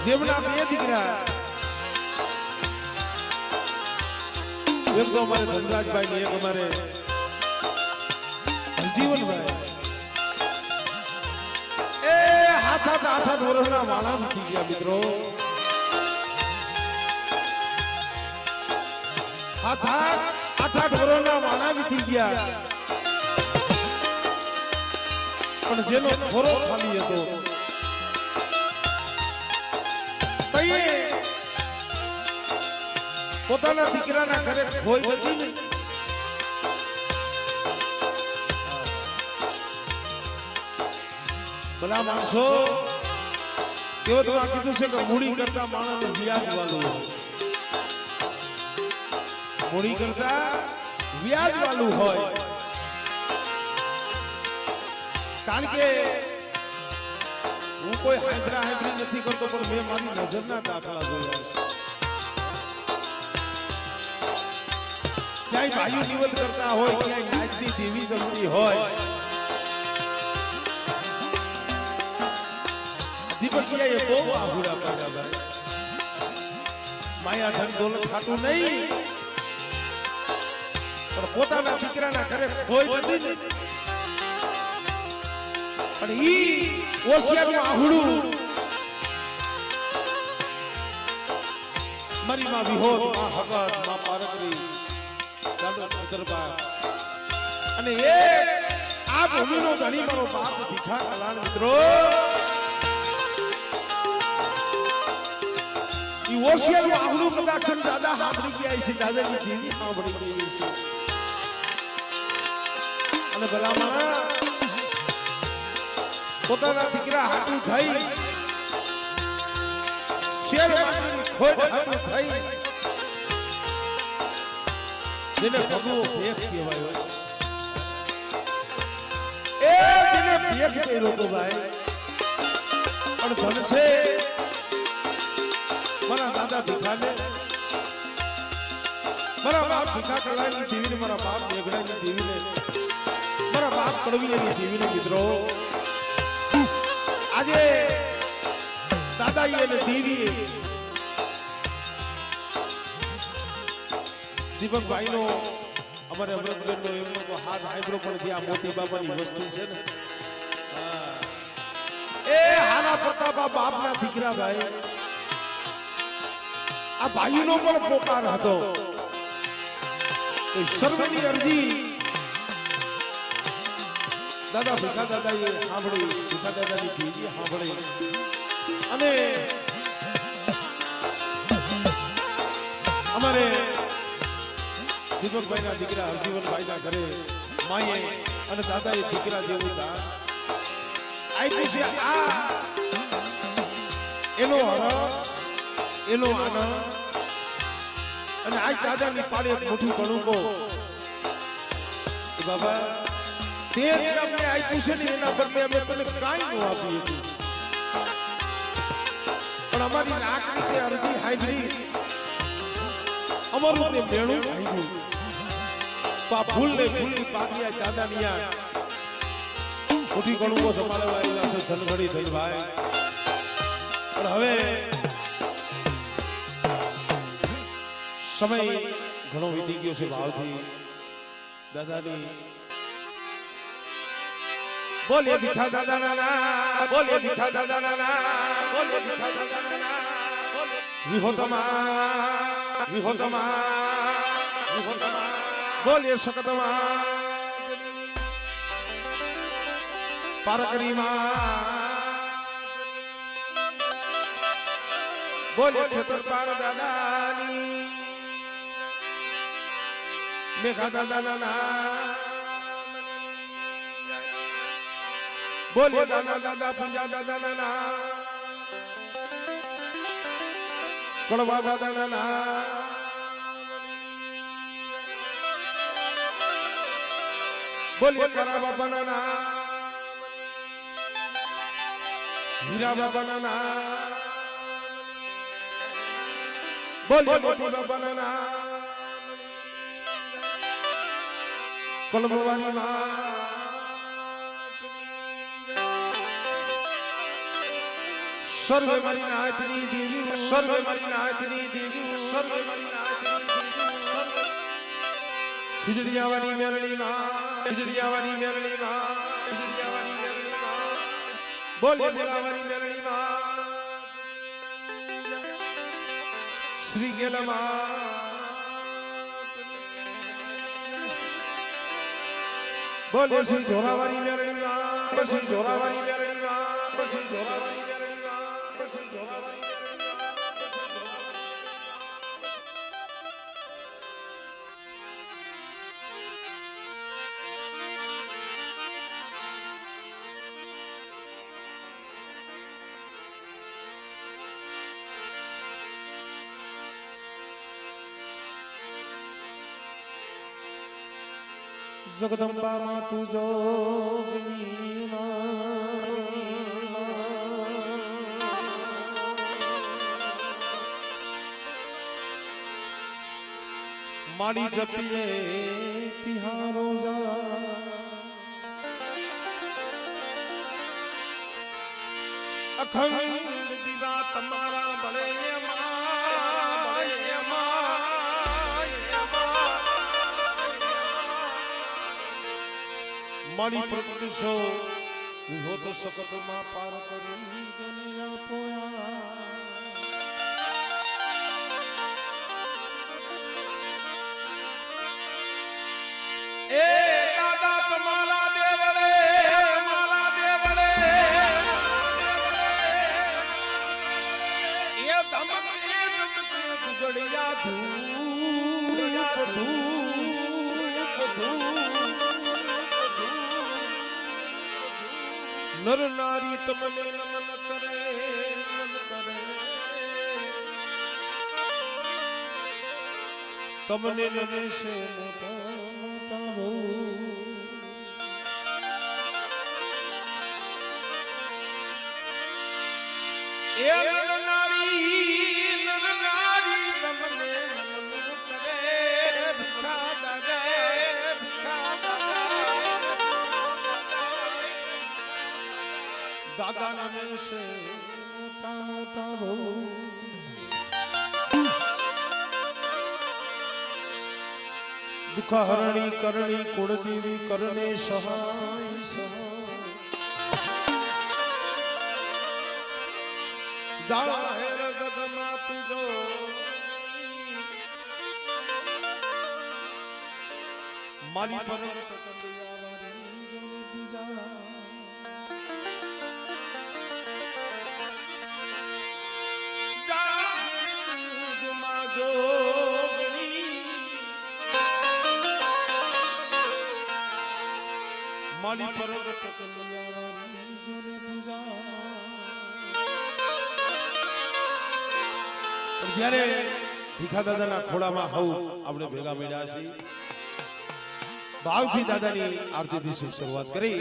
જેમના બે દીકરા એક તો અમારે ધનરાજભાઈ ને એક અમારે જીવનભાઈ એ હાથ વર્ષના વાળા મૂકી ગયા મિત્રો આઠ વર્ષના વાળા વીતી ગયા પણ જેનો ખોરો ખાલી હતો પોતાના દીકરાના ઘરે ખોઈ હતી ને બધા માણસો કેવતમાં કીધું છે કે મૂડી કરતા માણસને વ્યાજ વાળું હોય મૂડી કરતા વ્યાજ વાળું હોય કારણ કે હું કોઈ હાંભરી નથી કરતો પણ મેં મારી નજરના દાખલા જોયા છે ક્યાંય ભાઈઓ નિવલ કરતા હોય ક્યાંય નાચતી દેવી જમતી હોય દીપકિયાએ બહુ આઘુડા પાડ્યા ભાઈ માયા ધન દોલત ખાતું નહીં પણ પોતાના દીકરાના ઘરે કોઈ નથી ને પણ ઈ ઓશિયાનું આહુડું મારી માં વિહોદ માં હગત માં પારકરી દાદો દરબાર અને એ આ ભૂમિનો ધણી મારો બાપ ભીખા કલાણ મિત્રો ઈ ઓશિયાનું આહુડું કદાચ દાદા સાંભળી ગયા છે દાદાની જીવી સાંભળી ગઈ છે અને ભલામાં પોતાના દીકરા હાથું થઈ શેર માટીની ખોડ હાથું થઈ જેને ભગવો ભેખ કહેવાય એ જેને ભેખ કર્યો તો ભાઈ પણ ધનસે મારા દાદા ભીખાને મારા બાપ ભીખા કલાની દેવીને મારા બાપ મેઘડાની દેવીને મારા બાપ કડવીની દેવીને મિત્રો આજે દાદા અને દેવી દીપકભાઈ નો અમારે અમૃતબેન નો એમનો તો હાથ આઈબ્રો પણ જ્યાં મોતી બાબાની વસ્તી છે ને એ હારા પ્રતાપા બાપના દીકરા ભાઈ આ ભાઈનો પણ પોકાર હતો સર્વની અરજી દાદા ભીખા દાદાએ સાંભળી ભીખા દાદાની દેવીએ સાંભળી અને અમારે દીપકભાઈના દીકરા હરજીવનભાઈના ઘરે માએ અને દાદાએ દીકરા જેવું દાન આપ્યું છે આ એનો હરખ એનો આનંદ અને આજ દાદાની પાડે મોટું કણુકો બાબા તે જ અમને આપ્યું છે ને એના બદલે અમે તને કાંઈ ન આપી હતી પણ અમારી નાકની તે અરજી હાજરી અમારું તે મેળું આવ્યું તો આ ફૂલની પાકિયા દાદાની આ મોટી કણુકો જમાડવા આવ્યા છે જનગણી ધનભાઈ પણ હવે સમય ઘણો વીતી ગયો છે ભાવથી દાદાની બોલે ભીખા દાદા નાના બોલે ભીખા દાદા નાના બોલે ભીખા દાદા નાના વિહોતમા બોલે શકતમા પારકરીમાં બોલે ખેતર પાર દાદાની મેઘા દાદા નાના બોલે દાદા દાદા પૂજા દાદા નાના કડવા દાદા નાના બોલે કરા બાપા નાના હીરા બાપા નાના બોલે મોતી બાપા નાના કલમવાની માં સર્વે મારી નાથની દેવી સર્વે મારી નાથની દેવી સર્વે મારી નાથની દેવી ખીજડીયાવાની મેરણી માં ખીજડીયાવાની મેરણી માં ખીજડીયાવાની મેરણી માં બોલે બોલાવાની મેરણી માં શ્રી ગેલમાં બોલે શ્રી ઢોરાવાની મેરણી માં શ્રી ઢોરાવાની મેરણી માં શ્રી ઢોરાવાની મેરણી માં શ્રી ઢોરાવાની જગદંબા માં તું જોગની માડી જપીએ તિહારો જા અખંડ દીવા તમારા ભલે મારી પ્રતિશો વિહો તો સકતમાં પાર કરી જને આપોયા એ દાદા તમારા દેવળે મારા દેવળે એ ધમકે ગુગડિયા ધૂપ ધૂપ ધૂપ નર નારી તમને નમન કરે તમને નમે છે મોટા મોટા બહુ એ નર નારી તમને નમન કરે ભિખા દાદે ભિખા દાદા નામે છે મોટા મોટા બહુ દુઃખ હરણી કરણી કુળદેવી કરને સહાય જાહેર જગમાં તુજો મારી પર માલી પર્વત કલ્યાણી જોને પૂજા જ્યારે ભીખા દાદાના ખોળામાં હવ આપણે ભેગા મળ્યા છીએ ભાવથી દાદાની આરતીથી શરૂઆત કરી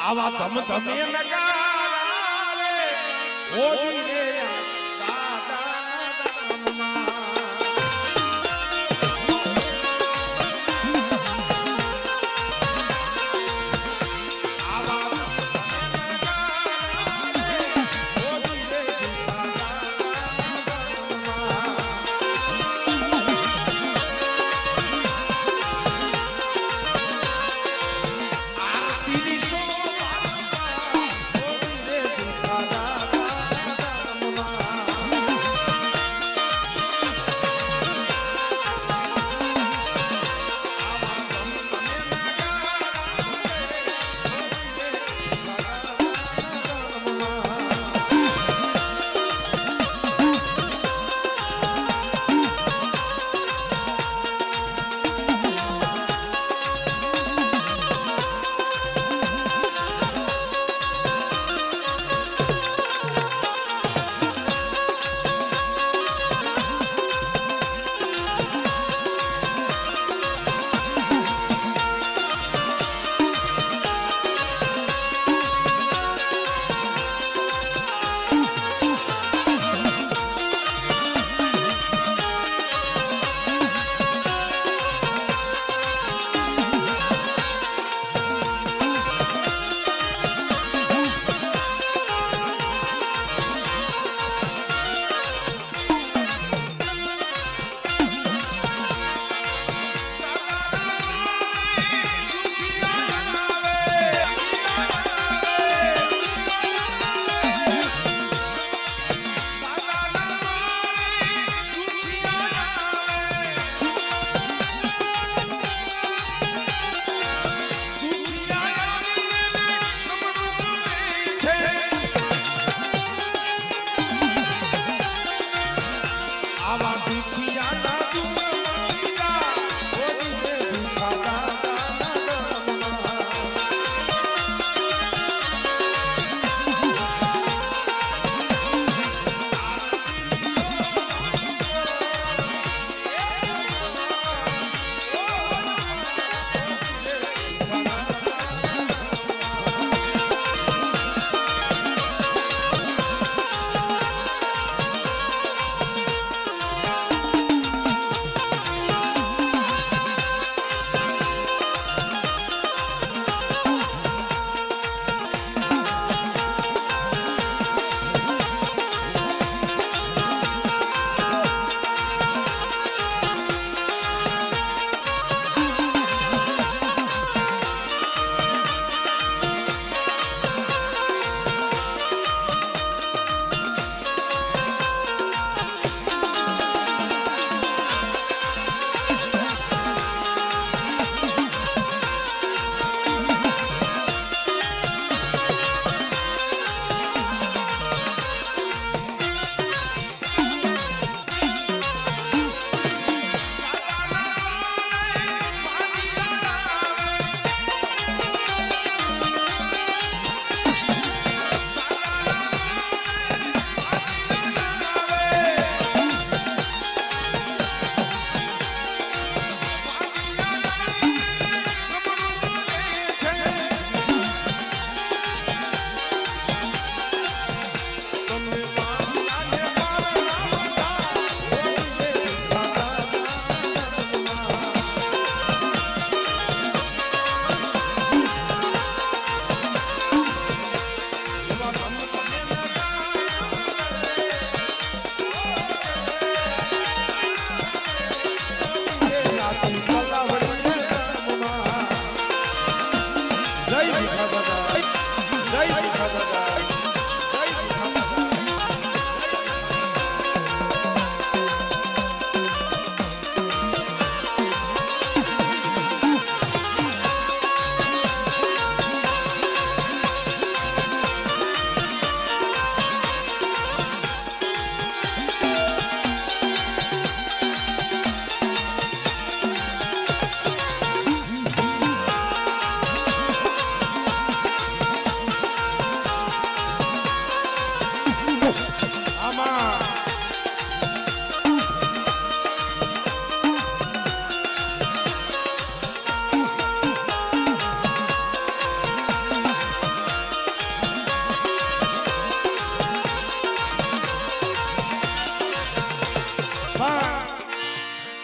આવા ધમ ધમે નગારા રે હોજી રે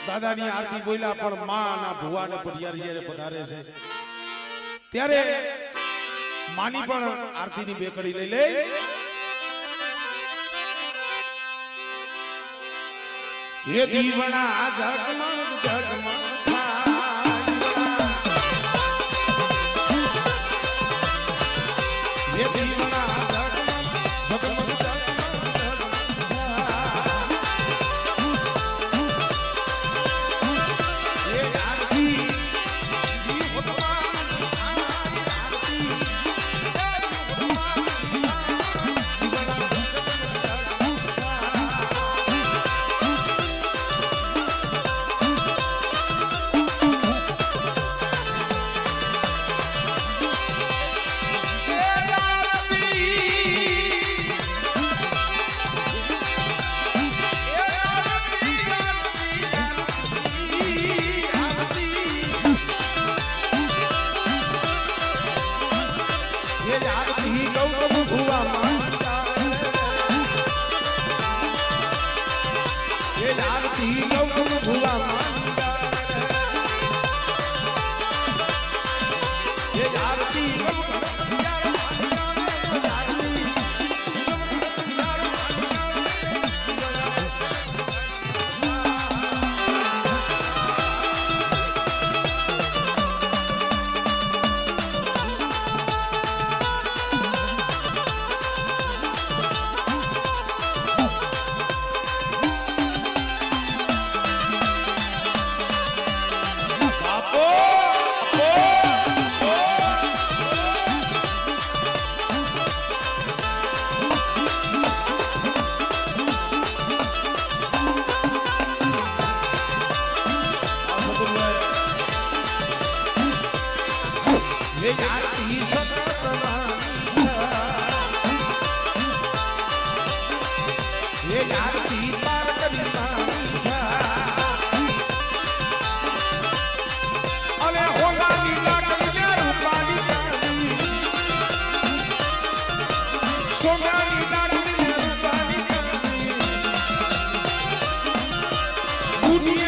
દાદાની આરતી બોલ્યા પણ માં ના ભુવા ને પડિયાર જ્યારે પધારે છે ત્યારે માની પણ આરતીની બેકડી લઈ લે એ દીવણા જગમગ જગમગ થાય એ દીવણા જગમગ જગમગ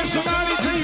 Somalia